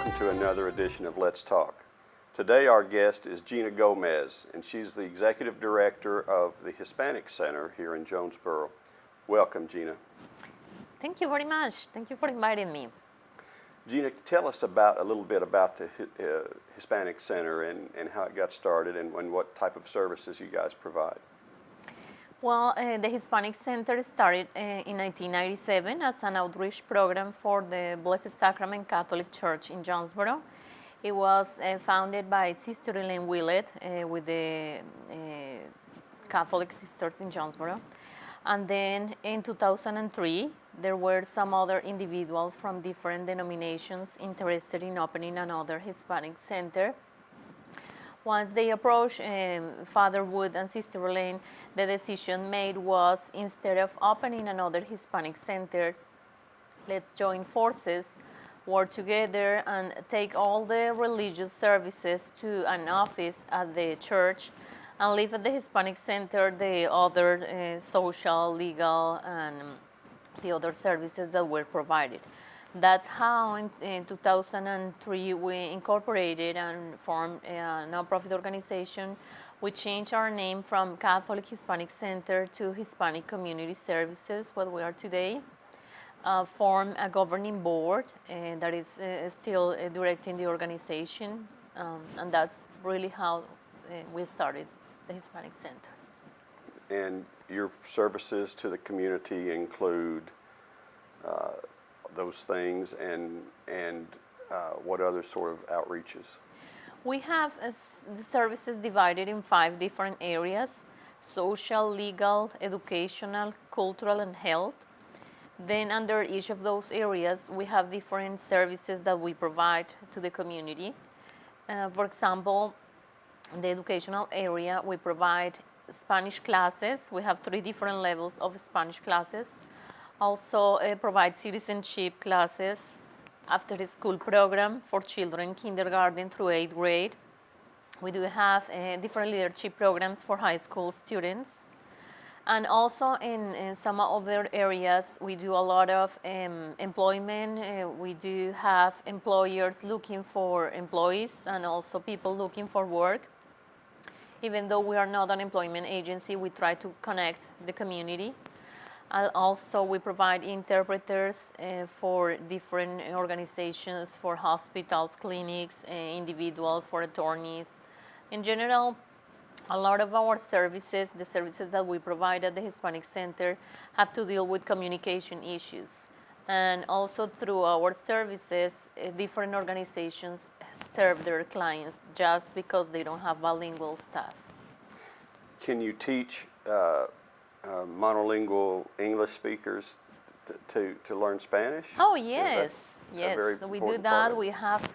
welcome to another edition of Let's Talk. Today our guest is Gina Gomez, and she's the Executive Director of the Hispanic Center here in Jonesboro. Welcome, Gina. Thank you very much. Thank you for inviting me. Gina, tell us a little bit about the Hispanic Center and how it got started and what type of services you guys provide. Well, the Hispanic Center started in 1997 as an outreach program for the Blessed Sacrament Catholic Church in Jonesboro. It was founded by Sister Elaine Willett with the Catholic Sisters in Jonesboro. And then in 2003, there were some other individuals from different denominations interested in opening another Hispanic center. Once they approached Father Wood and Sister Elaine, the decision made was, instead of opening another Hispanic center, let's join forces, work together, and take all the religious services to an office at the church and leave at the Hispanic Center the other social, legal, and the other services that were provided. That's how in 2003 we incorporated and formed a nonprofit organization. We changed our name from Catholic Hispanic Center to Hispanic Community Services, what we are today. Formed a governing board that is still directing the organization, and that's really how we started the Hispanic Center. And your services to the community include those things and what other sort of outreaches? We have the services divided in 5 different areas: social, legal, educational, cultural, and health. Then under each of those areas, we have different services that we provide to the community. For example, in the educational area, we provide Spanish classes. We have 3 different levels of Spanish classes. Also provide citizenship classes, after the school program for children kindergarten through 8th grade. We do have different leadership programs for high school students. And also in some other areas, we do a lot of employment. We do have employers looking for employees and also people looking for work. Even though we are not an employment agency, we try to connect the community. Also, we provide interpreters for different organizations, for hospitals, clinics, individuals, for attorneys. In general, a lot of our services, the services that we provide at the Hispanic Center, have to deal with communication issues. And also through our services, different organizations serve their clients just because they don't have bilingual staff. Can you teach monolingual English speakers to learn Spanish? Oh, yes. Yes, we do that. Part? We have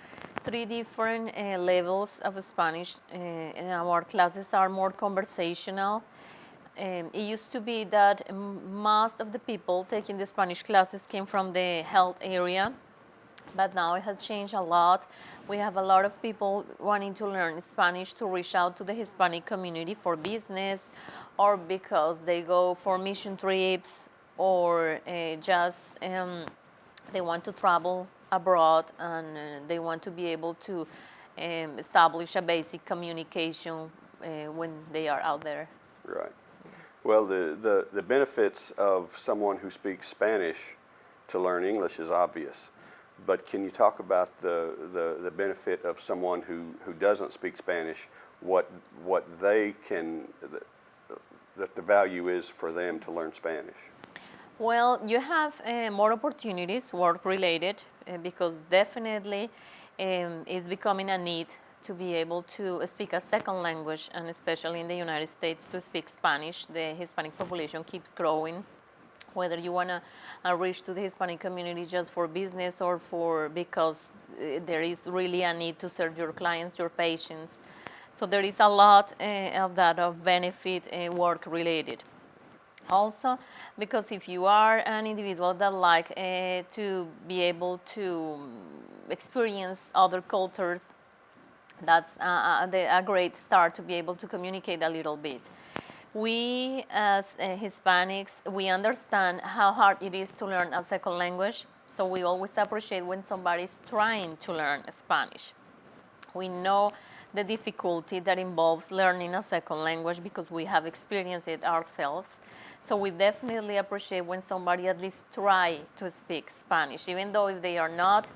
3 different levels of Spanish. And our classes are more conversational. It used to be that most of the people taking the Spanish classes came from the health area, but now it has changed a lot. We have a lot of people wanting to learn Spanish to reach out to the Hispanic community for business, or because they go for mission trips, or just they want to travel abroad and they want to be able to establish a basic communication when they are out there. Right. Well, the benefits of someone who speaks Spanish to learn English is obvious. But can you talk about the benefit of someone who doesn't speak Spanish, what they can, that the value is for them to learn Spanish? Well, you have more opportunities, work-related, because definitely it's becoming a need to be able to speak a second language, and especially in the United States, to speak Spanish. The Hispanic population keeps growing. Whether you want to reach to the Hispanic community just for business or because there is really a need to serve your clients, your patients. So there is a lot of that, of benefit work-related. Also, because if you are an individual that like to be able to experience other cultures, that's a great start to be able to communicate a little bit. We as Hispanics, we understand how hard it is to learn a second language. So we always appreciate when somebody's trying to learn Spanish. We know the difficulty that involves learning a second language because we have experienced it ourselves. So we definitely appreciate when somebody at least try to speak Spanish, even though if they are not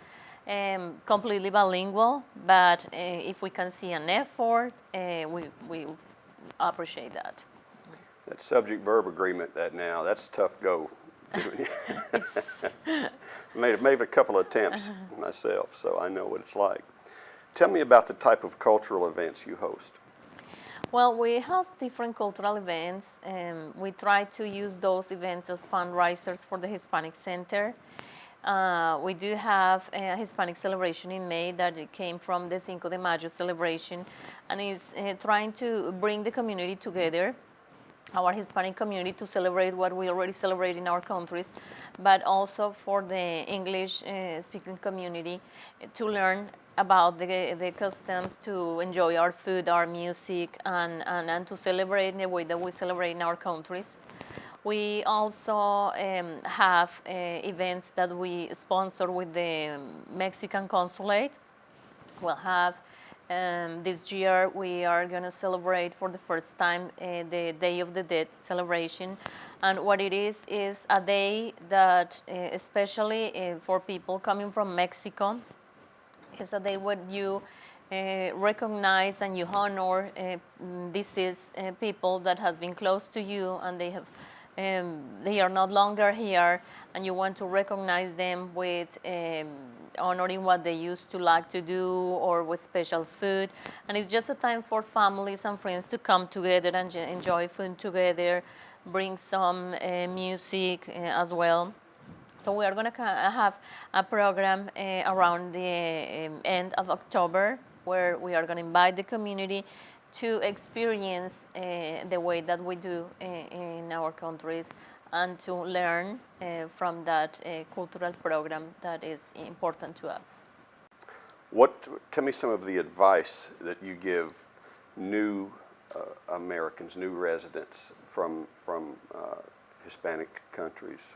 completely bilingual, but if we can see an effort, we appreciate that. That subject-verb agreement, that's a tough go. made a couple of attempts myself, so I know what it's like. Tell me about the type of cultural events you host. Well, we host different cultural events. We try to use those events as fundraisers for the Hispanic Center. We do have a Hispanic celebration in May that it came from the Cinco de Mayo celebration, and is trying to bring the community together, our Hispanic community, to celebrate what we already celebrate in our countries, but also for the English-speaking community to learn about the customs, to enjoy our food, our music, and to celebrate in the way that we celebrate in our countries. We also have events that we sponsor with the Mexican consulate. We'll have this year we are going to celebrate for the first time the Day of the Dead celebration. And what it is a day that especially for people coming from Mexico, is a day when you recognize and you honor deceased people that has been close to you, and they are no longer here, and you want to recognize them with honoring what they used to like to do, or with special food. And it's just a time for families and friends to come together and enjoy food together, bring some music as well. So we are going to have a program around the end of October, where we are going to invite the community to experience the way that we do in our countries, and to learn from that cultural program that is important to us. Tell me some of the advice that you give new Americans, new residents from Hispanic countries.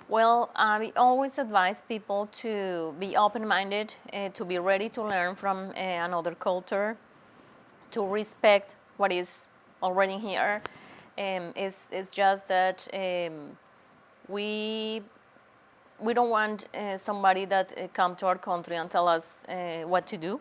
Well, I always advise people to be open-minded, to be ready to learn from another culture, to respect what is already here. It's just that we don't want somebody that come to our country and tell us what to do.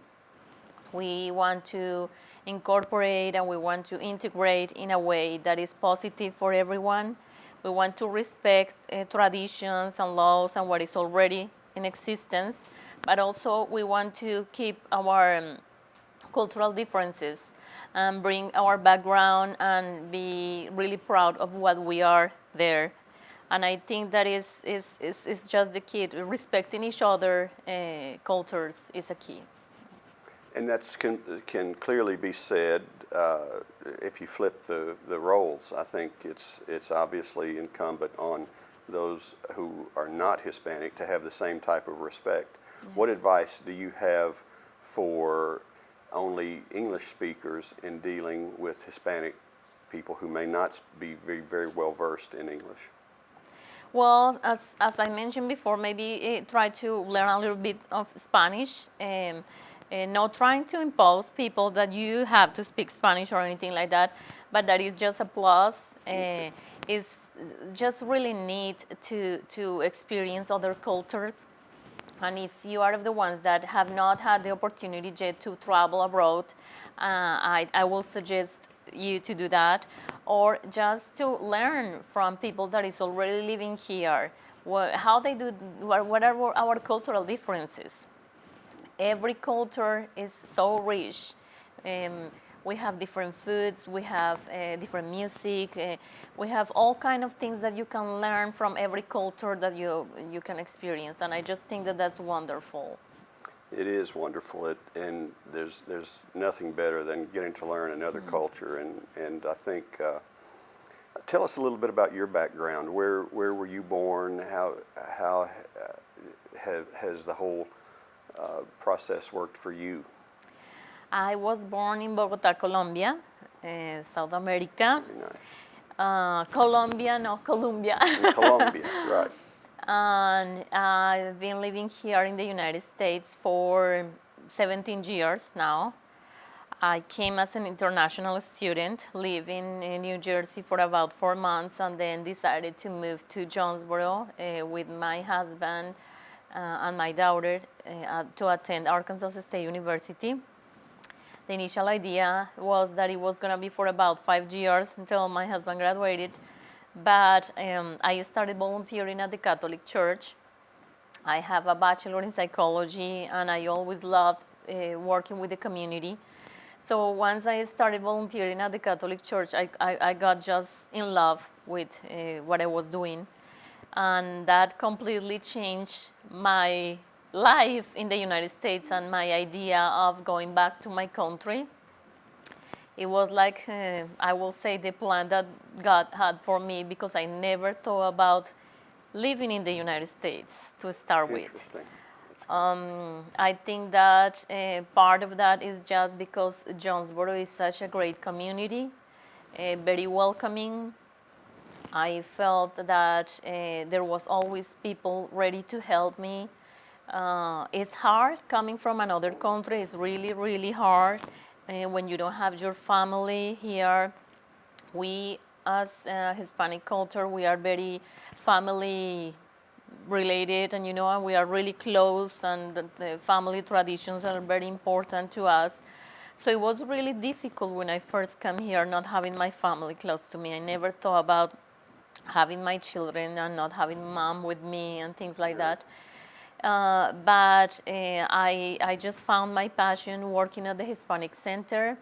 We want to incorporate and we want to integrate in a way that is positive for everyone. We want to respect traditions and laws and what is already in existence, but also we want to keep our cultural differences and bring our background and be really proud of what we are there. And I think that is just the key. Respecting each other cultures is a key. And that can clearly be said if you flip the roles. I think it's obviously incumbent on those who are not Hispanic to have the same type of respect. Yes. What advice do you have for only English speakers in dealing with Hispanic people who may not be very, very well versed in English? Well, as I mentioned before, maybe try to learn a little bit of Spanish. Not trying to impose people that you have to speak Spanish or anything like that, but that is just a plus. Okay. It's just really neat to experience other cultures. And if you are of the ones that have not had the opportunity yet to travel abroad, I will suggest you to do that, or just to learn from people that is already living here, how they do, what are our cultural differences. Every culture is so rich. We have different foods, we have different music, we have all kind of things that you can learn from every culture that you can experience, and I just think that that's wonderful. It is wonderful, and there's nothing better than getting to learn another culture, and I think, tell us a little bit about your background. Where were you born? How has the whole process worked for you? I was born in Bogota, Colombia, South America. Very nice. Colombia, no, Colombia. Colombia, right. And I've been living here in the United States for 17 years now. I came as an international student, living in New Jersey for about 4 months, and then decided to move to Jonesboro with my husband and my daughter to attend Arkansas State University. The initial idea was that it was going to be for about 5 years until my husband graduated, but I started volunteering at the Catholic Church. I have a bachelor in psychology, and I always loved working with the community. So once I started volunteering at the Catholic Church, I got just in love with what I was doing. And that completely changed my life in the United States and my idea of going back to my country. It was like, I will say, the plan that God had for me, because I never thought about living in the United States to start with. Interesting. I think that part of that is just because Jonesboro is such a great community, very welcoming. I felt that there was always people ready to help me. It's hard coming from another country. It's really, really hard when you don't have your family here. We, as Hispanic culture, we are very family related, and we are really close, and the family traditions are very important to us. So it was really difficult when I first came here, not having my family close to me. I never thought about having my children and not having mom with me and things like that. But I just found my passion working at the Hispanic Center.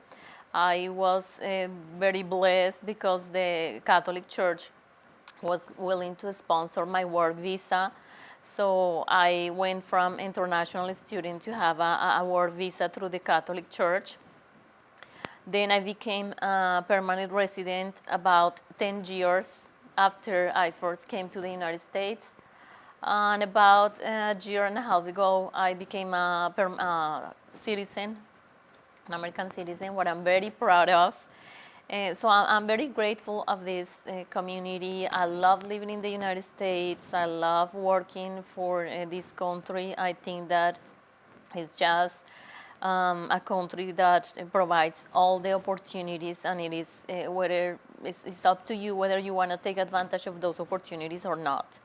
I was very blessed because the Catholic Church was willing to sponsor my work visa. So I went from international student to have a work visa through the Catholic Church. Then I became a permanent resident about 10 years after I first came to the United States. And about a year and a half ago, I became a citizen, an American citizen, what I'm very proud of. So I'm very grateful of this community. I love living in the United States. I love working for this country. I think that it's just a country that provides all the opportunities, and it is whether it's up to you whether you want to take advantage of those opportunities or not.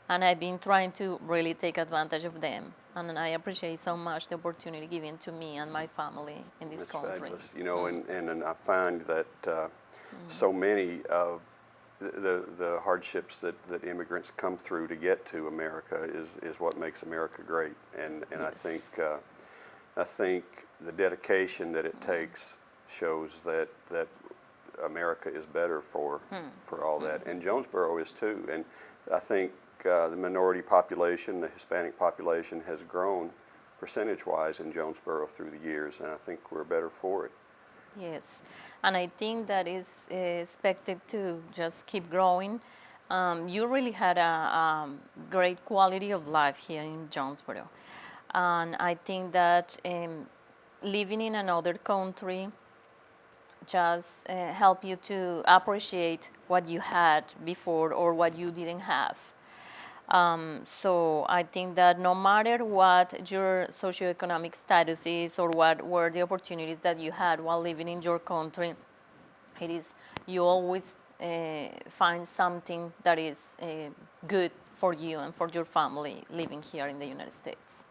And I've been trying to really take advantage of them. And I appreciate so much the opportunity given to me and my family in this That's country. fabulous. And I find that so many of the hardships that immigrants come through to get to America is what makes America great. And Yes. I think the dedication that it takes shows that America is better for all that. And Jonesboro is too. And I think the minority population, the Hispanic population, has grown percentage-wise in Jonesboro through the years, and I think we're better for it. Yes, and I think that is expected to just keep growing. You really had a great quality of life here in Jonesboro, and I think that living in another country just help you to appreciate what you had before or what you didn't have. So I think that no matter what your socioeconomic status is or what were the opportunities that you had while living in your country, it is you always find something that is good for you and for your family living here in the United States.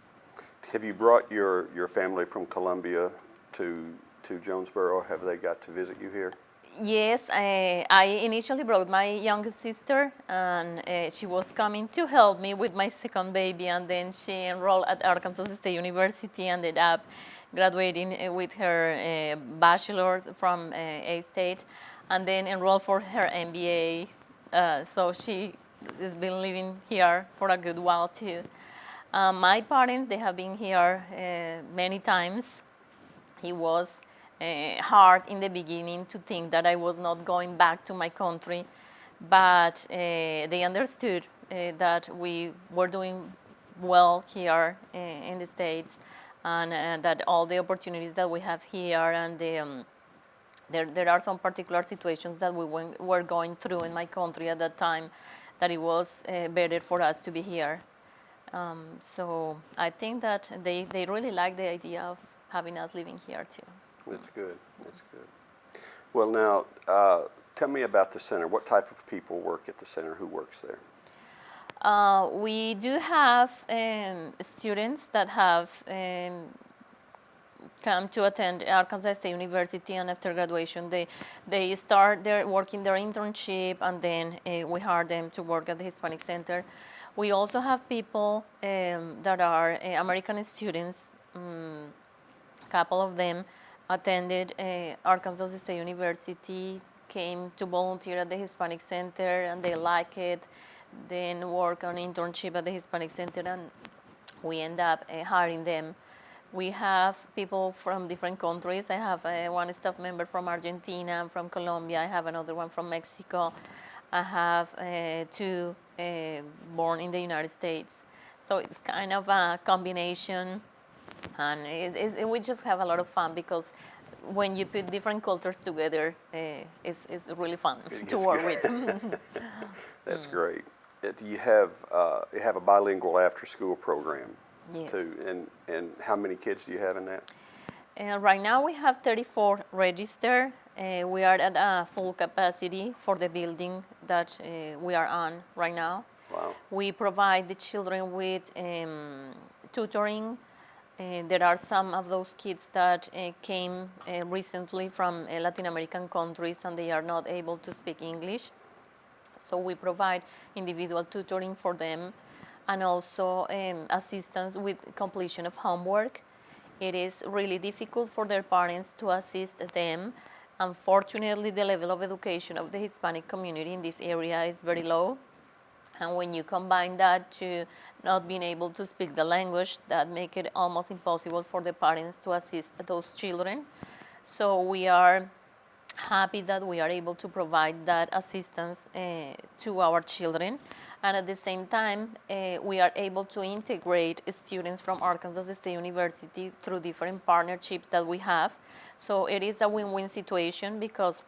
Have you brought your family from Columbia to Jonesboro? Have they got to visit you here? Yes, I initially brought my youngest sister, and she was coming to help me with my second baby, and then she enrolled at Arkansas State University, ended up graduating with her bachelor's from A-State, and then enrolled for her MBA. So she has been living here for a good while too. My parents, they have been here many times. It was hard in the beginning to think that I was not going back to my country, but they understood that we were doing well here in the States, and that all the opportunities that we have here, and there are some particular situations that we were going through in my country at that time that it was better for us to be here. So I think that they really like the idea of having us living here too. That's good. That's good. Well, now, tell me about the center. What type of people work at the center? Who works there? We do have students that have come to attend Arkansas State University, and after graduation, they start their working their internship, and then we hire them to work at the Hispanic Center. We also have people that are American students. A couple of them attended Arkansas State University, came to volunteer at the Hispanic Center, and they like it. Then work on internship at the Hispanic Center, and we end up hiring them. We have people from different countries. I have one staff member from Argentina, from Colombia. I have another one from Mexico. I have two born in the United States. So it's kind of a combination, and we just have a lot of fun because when you put different cultures together, it's really fun to work with. That's great. You have a bilingual after-school program, Yes. too. And how many kids do you have in that? Right now we have 34 registered. We are at a full capacity for the building that we are on right now. Wow. We provide the children with tutoring. There are some of those kids that came recently from Latin American countries, and they are not able to speak English. So we provide individual tutoring for them, and also assistance with completion of homework. It is really difficult for their parents to assist them. Unfortunately, the level of education of the Hispanic community in this area is very low. And when you combine that to not being able to speak the language, that make it almost impossible for the parents to assist those children. So we are happy that we are able to provide that assistance to our children. And at the same time, we are able to integrate students from Arkansas State University through different partnerships that we have. So it is a win-win situation because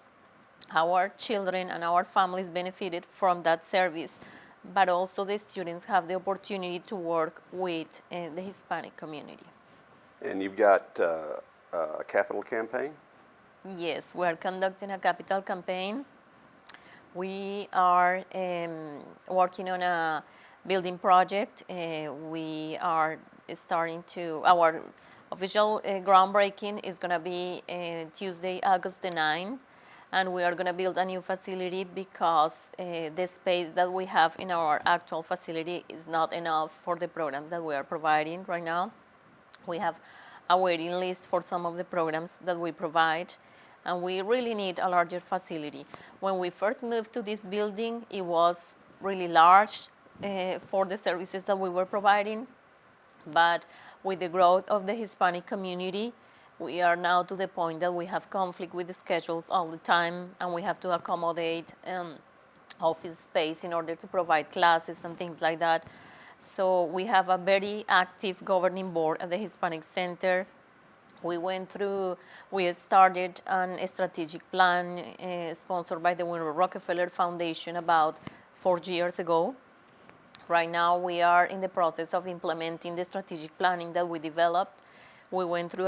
our children and our families benefited from that service, but also the students have the opportunity to work with the Hispanic community. And you've got a capital campaign? Yes, we are conducting a capital campaign. We are working on a building project. We are starting to, our official groundbreaking is going to be Tuesday, August the 9th. And we are going to build a new facility because the space that we have in our actual facility is not enough for the programs that we are providing right now. We have a waiting list for some of the programs that we provide, and we really need a larger facility. When we first moved to this building, it was really large for the services that we were providing, but with the growth of the Hispanic community, we are now to the point that we have conflict with the schedules all the time, and we have to accommodate office space in order to provide classes and things like that. So we have a very active governing board at the Hispanic Center. We started a strategic plan sponsored by the Wilmer Rockefeller Foundation about 4 years ago. Right now we are in the process of implementing the strategic planning that we developed. We went through,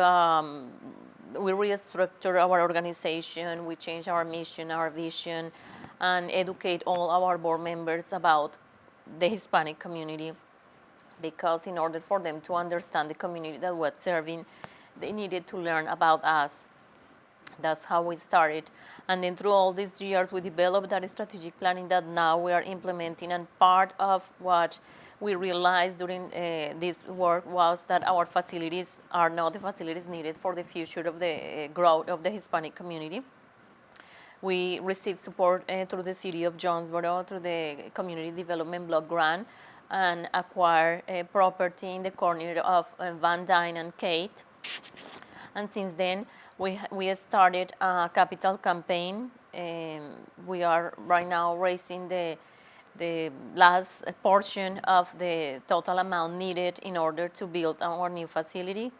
we restructured our organization, we changed our mission, our vision, and educate all our board members about the Hispanic community, because in order for them to understand the community that we're serving, they needed to learn about us. That's how we started. And then through all these years, we developed that strategic planning that now we are implementing, and part of what we realized during this work was that our facilities are not the facilities needed for the future of the growth of the Hispanic community. We received support through the city of Jonesboro, through the Community Development Block Grant, and acquired property in the corner of Van Dyne and Kate. And since then, we started a capital campaign. We are right now raising the last portion of the total amount needed in order to build our new facility.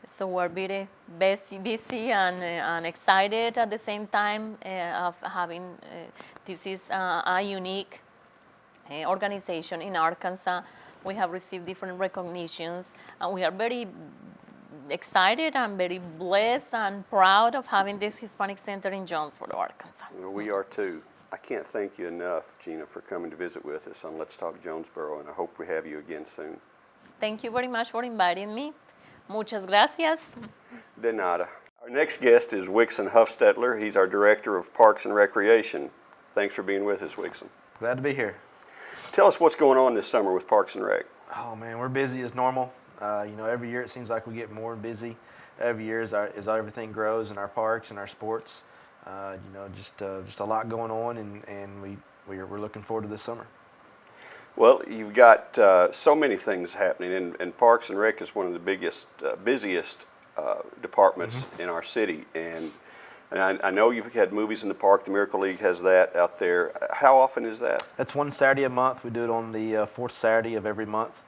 So we're very busy and excited at the same time of having, this is a unique organization in Arkansas. We have received different recognitions, and we are very excited and very blessed and proud of having this Hispanic Center in Jonesboro, Arkansas. Well, we are too. I can't thank you enough, Gina, for coming to visit with us on Let's Talk Jonesboro, and I hope we have you again soon. Thank you very much for inviting me. Muchas gracias. De nada. Our next guest is Wixson Huffstetler. He's our Director of Parks and Recreation. Thanks for being with us, Wixson. Glad to be here. Tell us what's going on this summer with Parks and Rec. Oh man, we're busy as normal. Every year it seems like we get more busy. Every year as everything grows in our parks and our sports, just a lot going on, and we're looking forward to this summer. Well, you've got so many things happening, and Parks and Rec is one of the biggest, busiest departments in our city. And I know you've had movies in the park. The Miracle League has that out there. How often is that? That's one Saturday a month. We do it on the fourth Saturday of every month.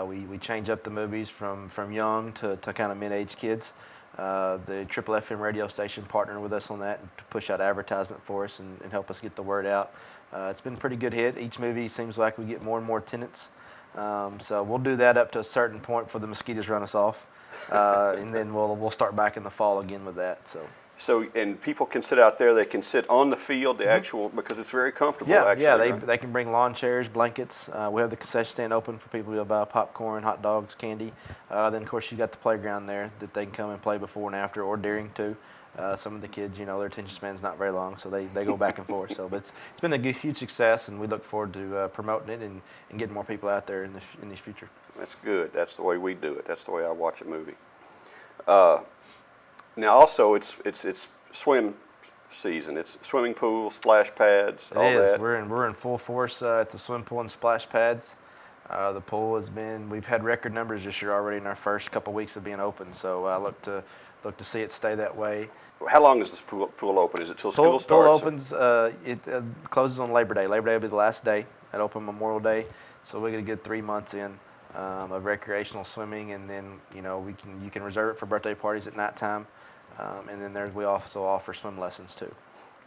We change up the movies from young to kind of mid-age kids. The Triple FM radio station partnered with us on that to push out advertisement for us and help us get the word out. It's been a pretty good hit. Each movie seems like we get more and more attendance. So we'll do that up to a certain point before the mosquitoes run us off. And then we'll start back in the fall again with that. So, and people can sit out there. They can sit on the field, the actual, because it's very comfortable. They can bring lawn chairs, blankets. We have the concession stand open for people to buy popcorn, hot dogs, candy. Then of course you got the playground there that they can come and play before and after, or during too. Some of the kids, their attention span's not very long, so they go back and forth. So, but it's been a huge success, and we look forward to promoting it and getting more people out there in the future. That's good. That's the way we do it. That's the way I watch a movie. Now, also, it's swim season. It's swimming pools, splash pads, all that. We're in full force at the swim pool and splash pads. The pool we've had record numbers this year already in our first couple weeks of being open. So I look to see it stay that way. How long is this pool open? Is it till school starts? Pool opens. It closes on Labor Day. Labor Day will be the last day. It open Memorial Day. So we get a good 3 months in of recreational swimming, and then you can reserve it for birthday parties at nighttime. And then we also offer swim lessons too.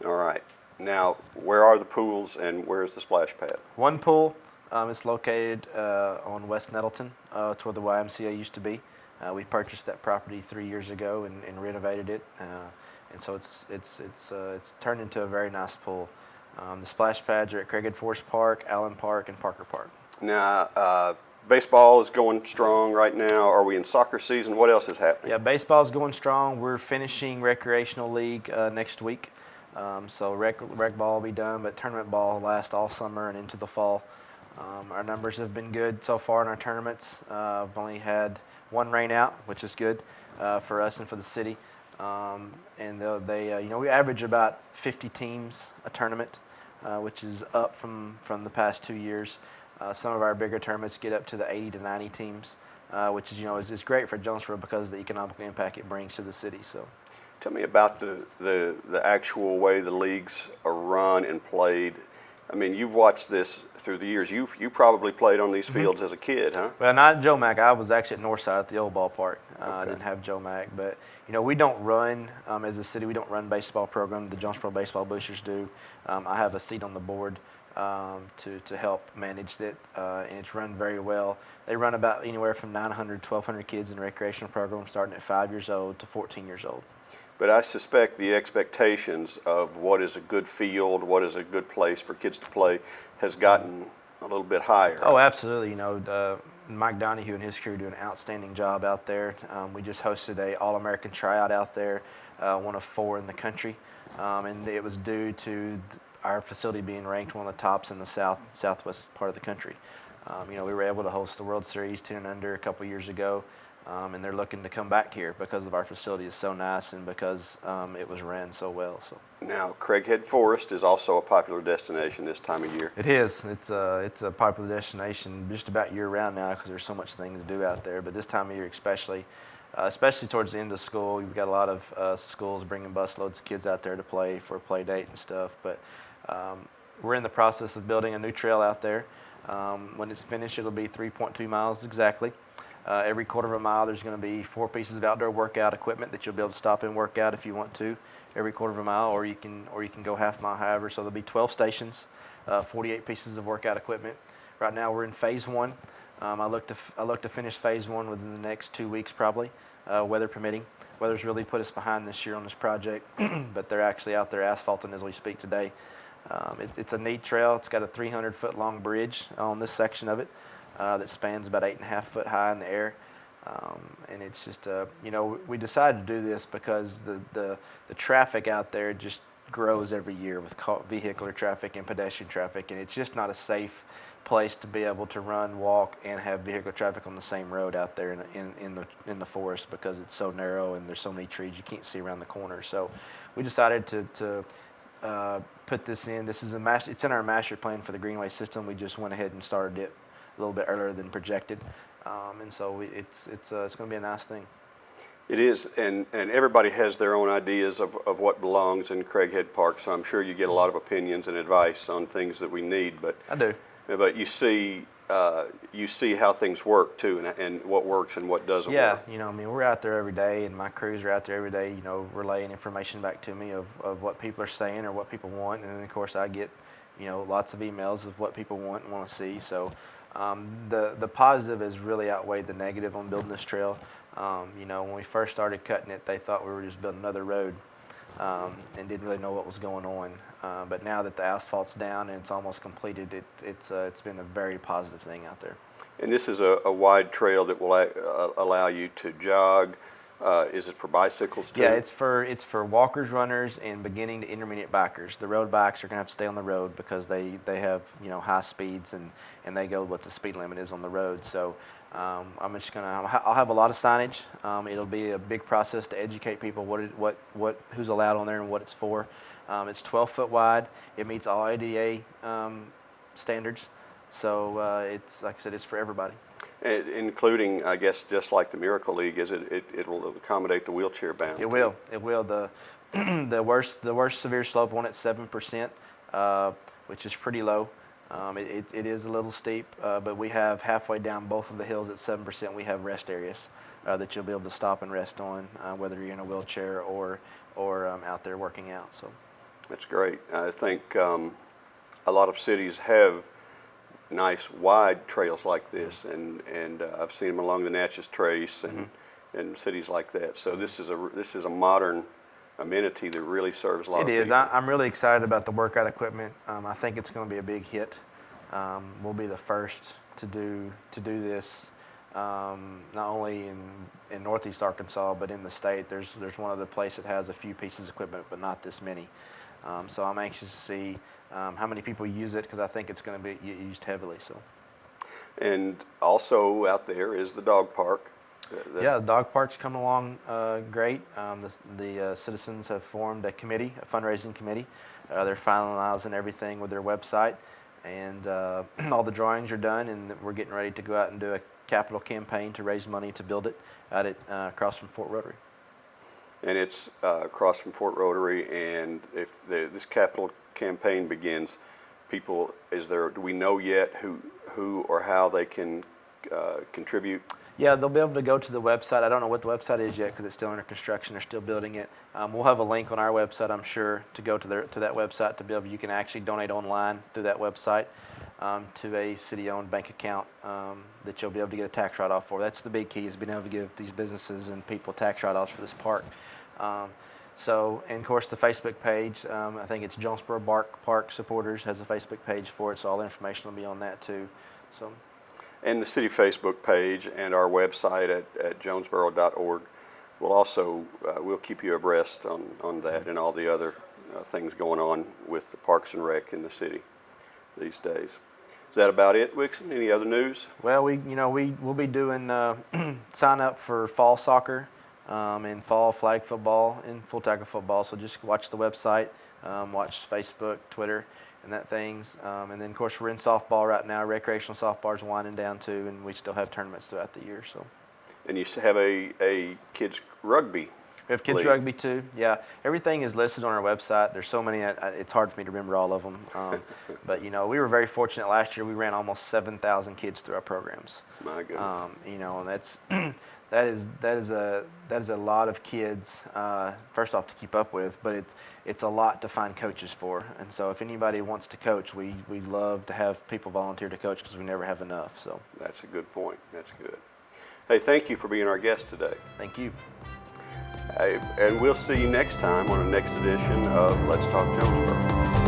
All right. Now, where are the pools and where's the splash pad? One pool is located on West Nettleton. It's where the YMCA used to be. We purchased that property 3 years ago and renovated it, and so it's turned into a very nice pool. The splash pads are at Craighead Forest Park, Allen Park, and Parker Park. Now, baseball is going strong right now. Are we in soccer season? What else is happening? Yeah, baseball is going strong. We're finishing recreational league next week. So rec ball will be done, but tournament ball will last all summer and into the fall. Our numbers have been good so far in our tournaments. I've only had one rain out, which is good for us and for the city. And we average about 50 teams a tournament, which is up from the past 2 years. Some of our bigger tournaments get up to the 80 to 90 teams, which is great for Jonesboro because of the economic impact it brings to the city. So, tell me about the actual way the leagues are run and played. I mean, you've watched this through the years. You probably played on these fields as a kid, huh? Well, not at Joe Mack. I was actually at Northside at the old ballpark. I didn't have Joe Mack, but we don't run as a city. We don't run baseball program. The Jonesboro Baseball Boosters do. I have a seat on the board to help manage it, and it's run very well. They run about anywhere from 900, 1,200 kids in the recreational program, starting at 5 years old to 14 years old. But I suspect the expectations of what is a good field, what is a good place for kids to play, has gotten a little bit higher. Oh, absolutely. Mike Donahue and his crew do an outstanding job out there. We just hosted a All-American tryout out there, one of 4 in the country, and it was due to our facility being ranked one of the tops in the southwest part of the country. We were able to host the World Series 10 and under a couple years ago. And they're looking to come back here because of our facility is so nice and because it was ran so well. So now, Craighead Forest is also a popular destination this time of year. It is. It's a popular destination just about year round now because there's so much things to do out there. But this time of year, especially towards the end of school, you've got a lot of schools bringing busloads of kids out there to play for a play date and stuff. But we're in the process of building a new trail out there. When it's finished, it'll be 3.2 miles exactly. Every quarter of a mile, there's going to be 4 pieces of outdoor workout equipment that you'll be able to stop and work out if you want to. Every quarter of a mile, or you can go half mile, however. So there'll be 12 stations 48 pieces of workout equipment. Right now we're in phase one. I look to finish phase one within the next 2 weeks probably, weather permitting. Weather's really put us behind this year on this project, but they're actually out there asphalting as we speak today. It's a neat trail. It's got a 300-foot long bridge on this section of it that spans about 8.5 foot high in the air. And it's just, we decided to do this because the traffic out there just grows every year with vehicular traffic and pedestrian traffic, and it's just not a safe place to be able to run, walk, and have vehicular traffic on the same road out there in the forest because it's so narrow and there's so many trees you can't see around the corner. So we decided to put this in. This is it's in our master plan for the Greenway system. We just went ahead and started it a little bit earlier than projected, and so it's going to be a nice thing. It is, and everybody has their own ideas of what belongs in Craighead Park, so I'm sure you get a lot of opinions and advice on things that we need. But I do. But you see how things work too, and what works and what doesn't work. Yeah, we're out there every day, and my crews are out there every day, relaying information back to me of what people are saying or what people want, and then of course I get, lots of emails of what people want and want to see. So the positive has really outweighed the negative on building this trail. When we first started cutting it, they thought we were just building another road, and didn't really know what was going on. But now that the asphalt's down and it's almost completed, it's been a very positive thing out there. And this is a wide trail that will allow you to jog. Is it for bicycles too? Yeah, it's for walkers, runners, and beginning to intermediate bikers. The road bikes are going to have to stay on the road because they have high speeds and they go what the speed limit is on the road. So I'll have a lot of signage. It'll be a big process to educate people who's allowed on there and what it's for. It's 12 foot wide. It meets all ADA standards. So it's, like I said, it's for everybody. Including, I guess, just like the Miracle League, it will accommodate the wheelchair bound. It will. It will. The worst severe slope on it's 7%, which is pretty low. It is a little steep, but we have halfway down both of the hills at 7%. We have rest areas that you'll be able to stop and rest on, whether you're in a wheelchair or out there working out. So that's great. I think a lot of cities have nice wide trails like this, and I've seen them along the Natchez Trace and cities like that. So this is a modern amenity that really serves a lot of people. It is. I'm really excited about the workout equipment. I think it's going to be a big hit. We'll be the first to do this, not only in Northeast Arkansas, but in the state. There's one other place that has a few pieces of equipment, but not this many. So I'm anxious to see how many people use it, because I think it's going to be used heavily. So. And also out there is the dog park. The dog park's coming along great. The citizens have formed a committee, a fundraising committee. They're finalizing everything with their website, and all the drawings are done, and we're getting ready to go out and do a capital campaign to raise money to build it out at across from Fort Rotary. And it's across from Fort Rotary, and if this capital campaign begins, do we know yet who or how they can contribute? Yeah, they'll be able to go to the website. I don't know what the website is yet because it's still under construction. They're still building it. We'll have a link on our website, I'm sure, to go to that website to be able. You can actually donate online through that website to a city-owned bank account that you'll be able to get a tax write-off for. That's the big key, is being able to give these businesses and people tax write-offs for this park. And of course, the Facebook page. I think it's Jonesboro Park Supporters has a Facebook page for it, so all the information will be on that too. So. And the city Facebook page and our website at jonesboro.org will also we'll keep you abreast on that and all the other things going on with the Parks and Rec in the city these days. Is that about it, Wixson? Any other news? Well, we'll be doing sign up for fall soccer and fall flag football and full tackle football. So just watch the website, watch Facebook, Twitter, and that things. And then, of course, we're in softball right now. Recreational softball's winding down too, and we still have tournaments throughout the year. So. And you have a kids rugby. We have kids league. rugby too. Yeah, everything is listed on our website. There's so many. It's hard for me to remember all of them. But you know, we were very fortunate last year. We ran almost 7,000 kids through our programs. My goodness. You know, and that's that is a lot of kids. First off, to keep up with, but it's a lot to find coaches for. And so, if anybody wants to coach, we love to have people volunteer to coach because we never have enough. So That's a good point. That's good. Hey, thank you for being our guest today. thank you. Hey, and we'll see you next time on the next edition of Let's Talk Jonesboro.